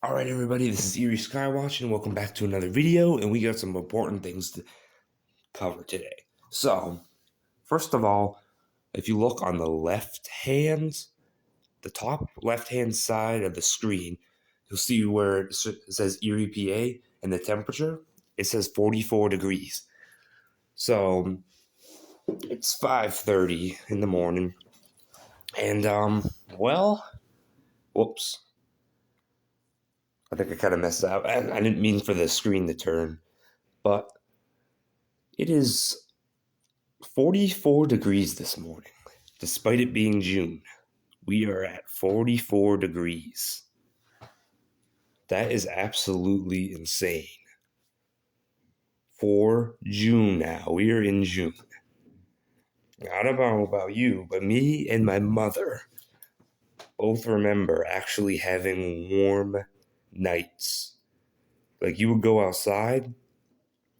Alright everybody, this is Eerie Skywatch and welcome back to another video, and we got some important things to cover today. So, first of all, if you look on the top left hand side of the screen, you'll see where it says Erie PA and the temperature, it says 44 degrees. So, it's 5:30 in the morning, and whoops. I think I kind of messed up. I didn't mean for the screen to turn, but it is 44 degrees this morning. Despite it being June, we are at 44 degrees. That is absolutely insane. For June now, we are in June. I don't know about you, but me and my mother both remember actually having warm nights. Like, you would go outside,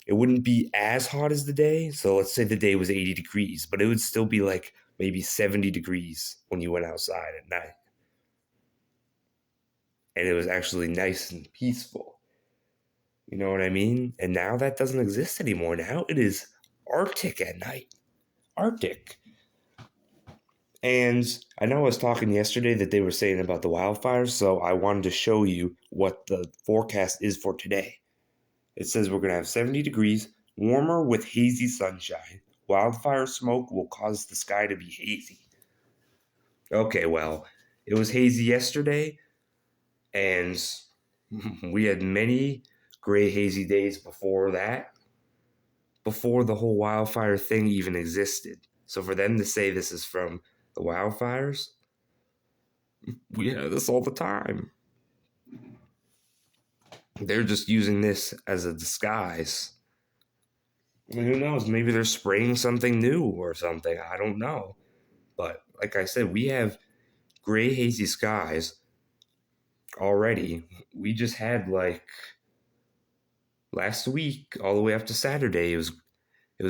it wouldn't be as hot as the day. So let's say the day was 80 degrees, but it would still be like maybe 70 degrees when you went outside at night. And it was actually nice and peaceful. You know what I mean? And now that doesn't exist anymore. Now it is Arctic at night. Arctic. And I know I was talking yesterday that they were saying about the wildfires, so I wanted to show you what the forecast is for today. It says we're going to have 70 degrees, warmer with hazy sunshine. Wildfire smoke will cause the sky to be hazy. Okay, well, it was hazy yesterday, and we had many gray, hazy days before that, before the whole wildfire thing even existed. So for them to say this is from the wildfires, we have this all the time. They're just using this as a disguise. I mean, who knows? Maybe they're spraying something new or something. I don't know. But like I said, we have gray, hazy skies already. We just had like last week all the way up to Saturday. It was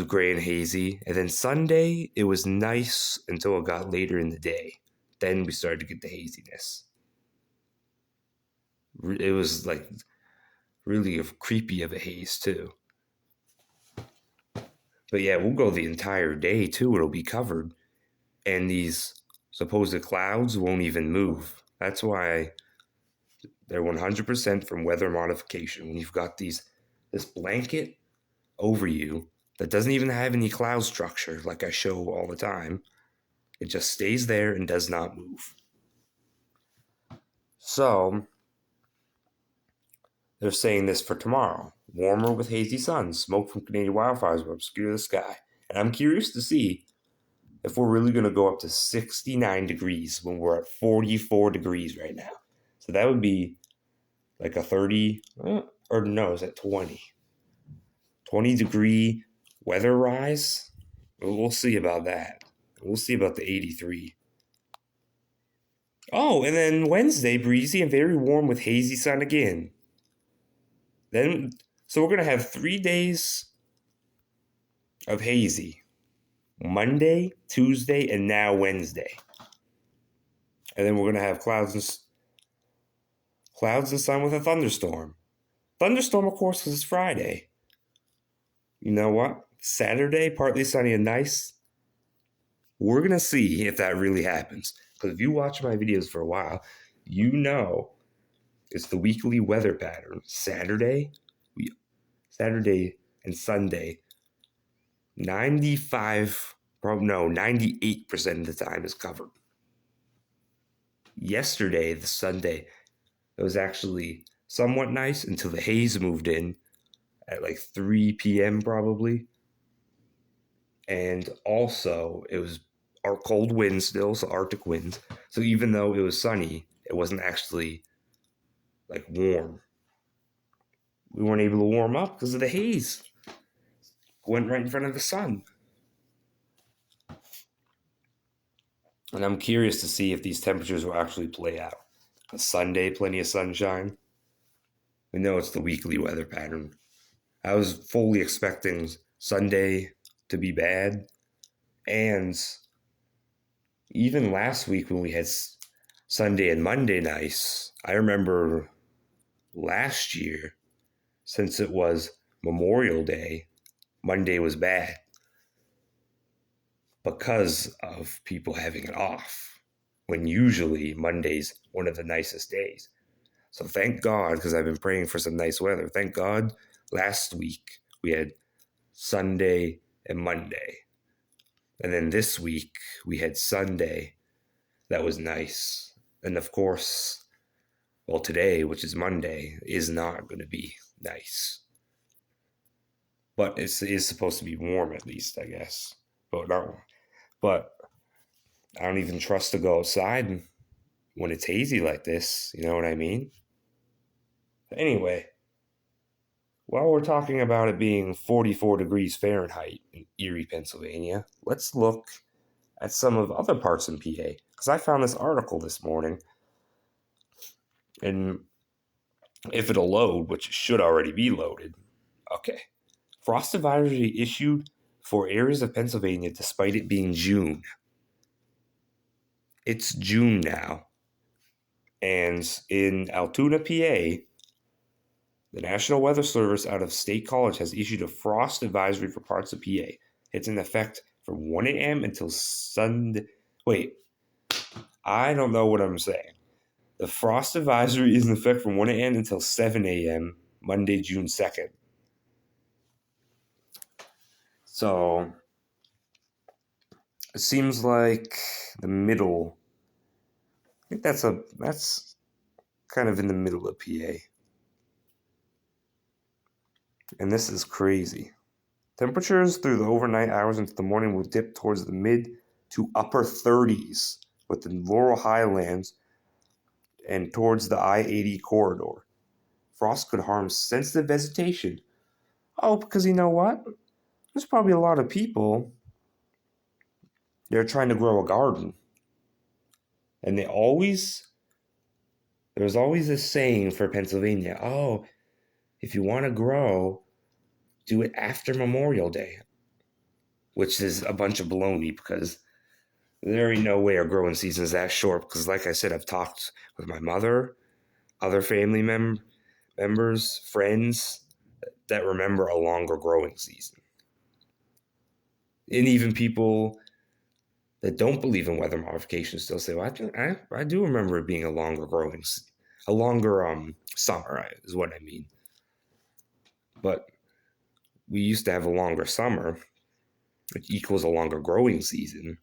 gray and hazy, and then Sunday it was nice until it got later in the day. Then we started to get the haziness. It was like really creepy of a haze too. But yeah, we'll go the entire day too. It'll be covered, and these supposed clouds won't even move. That's why they're 100% from weather modification. When you've got this blanket over you that doesn't even have any cloud structure, like I show all the time, it just stays there and does not move. So they're saying this for tomorrow. Warmer with hazy sun. Smoke from Canadian wildfires will obscure the sky. And I'm curious to see if we're really going to go up to 69 degrees when we're at 44 degrees right now. So that would be like a 30, or no, is that 20? 20 degree weather rise? We'll see about that. We'll see about the 83. Oh, and then Wednesday, breezy and very warm with hazy sun again. So we're going to have 3 days of hazy. Monday, Tuesday, and now Wednesday. And then we're going to have clouds and sun with a thunderstorm. Thunderstorm, of course, because it's Friday. You know what? Saturday, partly sunny and nice. We're going to see if that really happens. Because if you watch my videos for a while, you know it's the weekly weather pattern. Saturday and Sunday, 98% of the time is covered. Yesterday, the Sunday, it was actually somewhat nice until the haze moved in at like 3 p.m. probably. And also, it was our cold winds still, so Arctic winds. So even though it was sunny, it wasn't actually like warm. We weren't able to warm up because of the haze. Went right in front of the sun. And I'm curious to see if these temperatures will actually play out. A Sunday, plenty of sunshine. We know it's the weekly weather pattern. I was fully expecting Sunday to be bad. And even last week when we had Sunday and Monday nice, I remember last year, since it was Memorial Day, Monday was bad because of people having it off, when usually Monday's one of the nicest days. So thank God, because I've been praying for some nice weather. Thank God last week we had Sunday and Monday. And then this week we had Sunday. That was nice. And of course, well, today, which is Monday, is not going to be nice. But it is supposed to be warm at least, I guess. But I don't even trust to go outside when it's hazy like this. You know what I mean? Anyway, while we're talking about it being 44 degrees Fahrenheit in Erie, Pennsylvania, let's look at some of other parts in PA. Because I found this article this morning, and if it'll load, which it should already be loaded, okay. Frost advisory issued for areas of Pennsylvania despite it being June. It's June now. And in Altoona, PA, the National Weather Service out of State College has issued a frost advisory for parts of PA. It's in effect from 1 a.m. until Sunday. Wait, I don't know what I'm saying. The frost advisory is in effect from 1 a.m. until 7 a.m. Monday, June 2nd. So it seems like the middle. I think that's kind of in the middle of PA. And this is crazy. Temperatures through the overnight hours into the morning will dip towards the mid to upper 30s with the Laurel Highlands and towards the I-80 corridor. Frost could harm sensitive vegetation. Oh, because you know what? There's probably a lot of people that are trying to grow a garden. And there's always this saying for Pennsylvania, oh, if you want to grow, do it after Memorial Day, which is a bunch of baloney because there ain't no way our growing season is that short. Because, like I said, I've talked with my mother, other family members, friends that remember a longer growing season. And even people that don't believe in weather modification still say, well, I do remember it being a longer summer is what I mean. But we used to have a longer summer, which equals a longer growing season.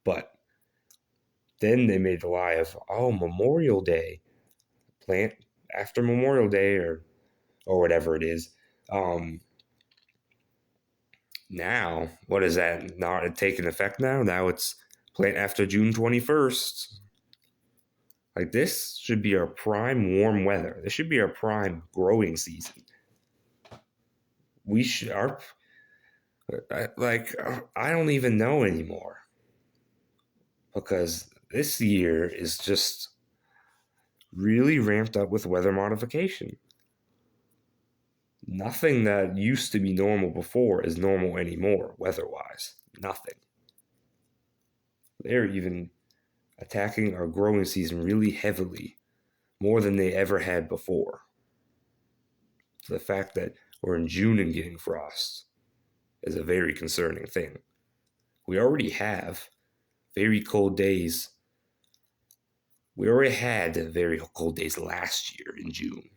But then they made the lie of, oh, Memorial Day, plant after Memorial Day or whatever it is. Now, what is that not taking effect now? Now it's plant after June 21st. Like, this should be our prime warm weather. This should be our prime growing season. I don't even know anymore. Because this year is just really ramped up with weather modification. Nothing that used to be normal before is normal anymore, weather-wise. Nothing. They're even attacking our growing season really heavily, more than they ever had before. So the fact that we're in June and getting frost is a very concerning thing. We already have very cold days. We already had very cold days last year in June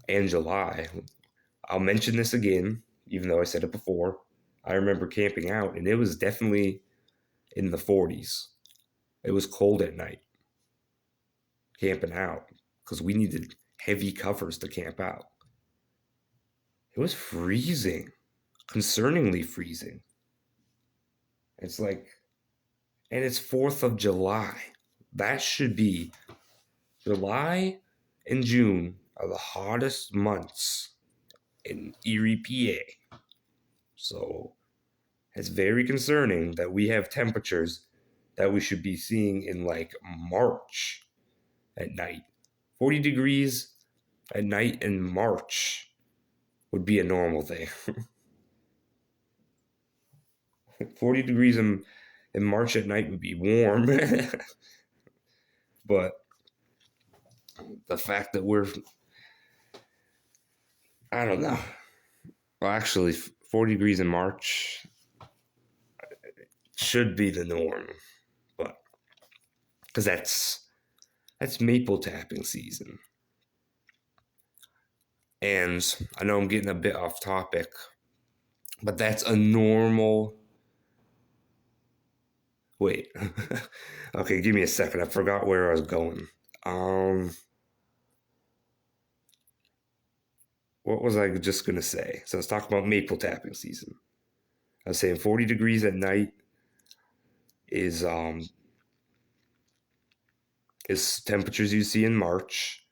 and July. I'll mention this again, even though I said it before. I remember camping out, and it was definitely in the 40s. It was cold at night, camping out, because we needed heavy covers to camp out. It was freezing, concerningly freezing. It's like, and it's 4th of July. That should be, July and June are the hottest months in Erie, PA. So it's very concerning that we have temperatures that we should be seeing in like March at night. 40 degrees at night in March would be a normal thing. 40 degrees in March at night would be warm. But the fact that I don't know. Well, actually, 40 degrees in March should be the norm, but because that's maple tapping season. And I know I'm getting a bit off topic, but that's a normal. Wait. Okay, give me a second. I forgot where I was going. Um, what was I just gonna say? So I was talking about maple tapping season. I was saying 40 degrees at night is is temperatures you see in March.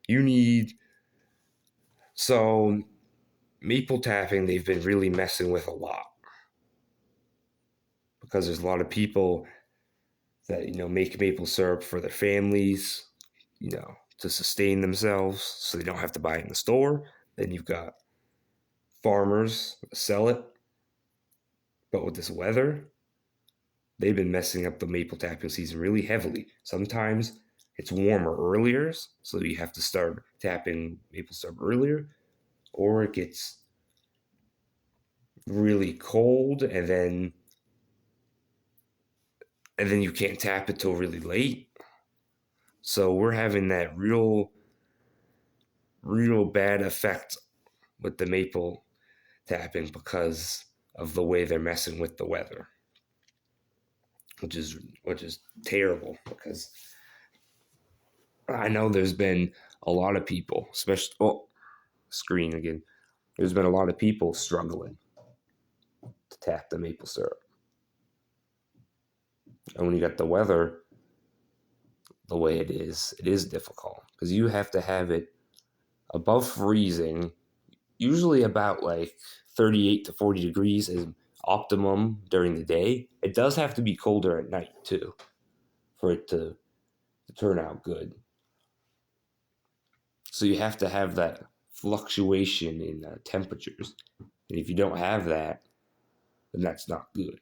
You need so maple tapping they've been really messing with a lot because there's a lot of people that make maple syrup for their families, to sustain themselves so they don't have to buy it in the store. Then you've got farmers that sell it, but with this weather, they've been messing up the maple tapping season really heavily. Sometimes it's warmer earlier, so you have to start tapping maple syrup earlier, or it gets really cold and then you can't tap it till really late. So we're having that real bad effect with the maple tapping because of the way they're messing with the weather, which is terrible because I know there's been a lot of people, especially screen again. There's been a lot of people struggling to tap the maple syrup. And when you got the weather the way it is difficult because you have to have it above freezing, usually about like 38 to 40 degrees is optimum during the day. It does have to be colder at night too for it to turn out good. So you have to have that fluctuation in temperatures. And if you don't have that, then that's not good.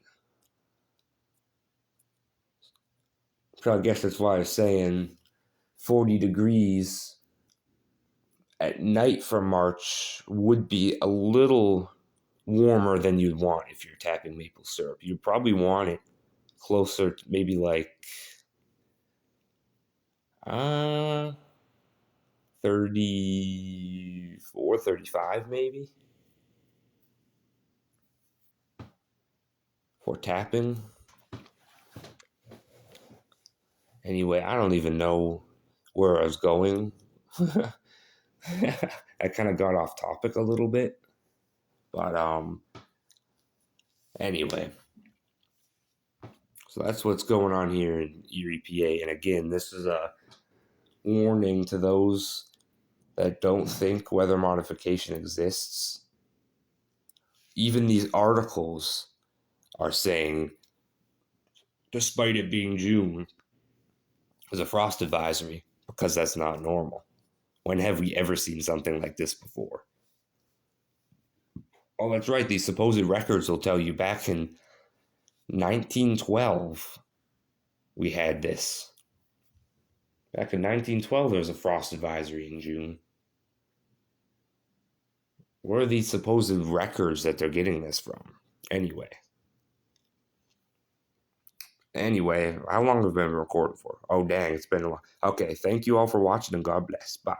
So I guess that's why I was saying 40 degrees at night for March would be a little warmer than you'd want if you're tapping maple syrup. You'd probably want it closer to maybe like uh 34, 35 maybe for tapping. Anyway, I don't even know where I was going. I kind of got off topic a little bit, but anyway, so that's what's going on here in Erie, PA. And again, this is a warning to those that don't think weather modification exists. Even these articles are saying, despite it being June, there's a frost advisory because that's not normal. When have we ever seen something like this before? Oh, that's right. These supposed records will tell you back in 1912, we had this. Back in 1912, there was a frost advisory in June. Where are these supposed records that they're getting this from? Anyway, how long have we been recording for? Oh, dang, it's been a while. Okay, thank you all for watching and God bless. Bye.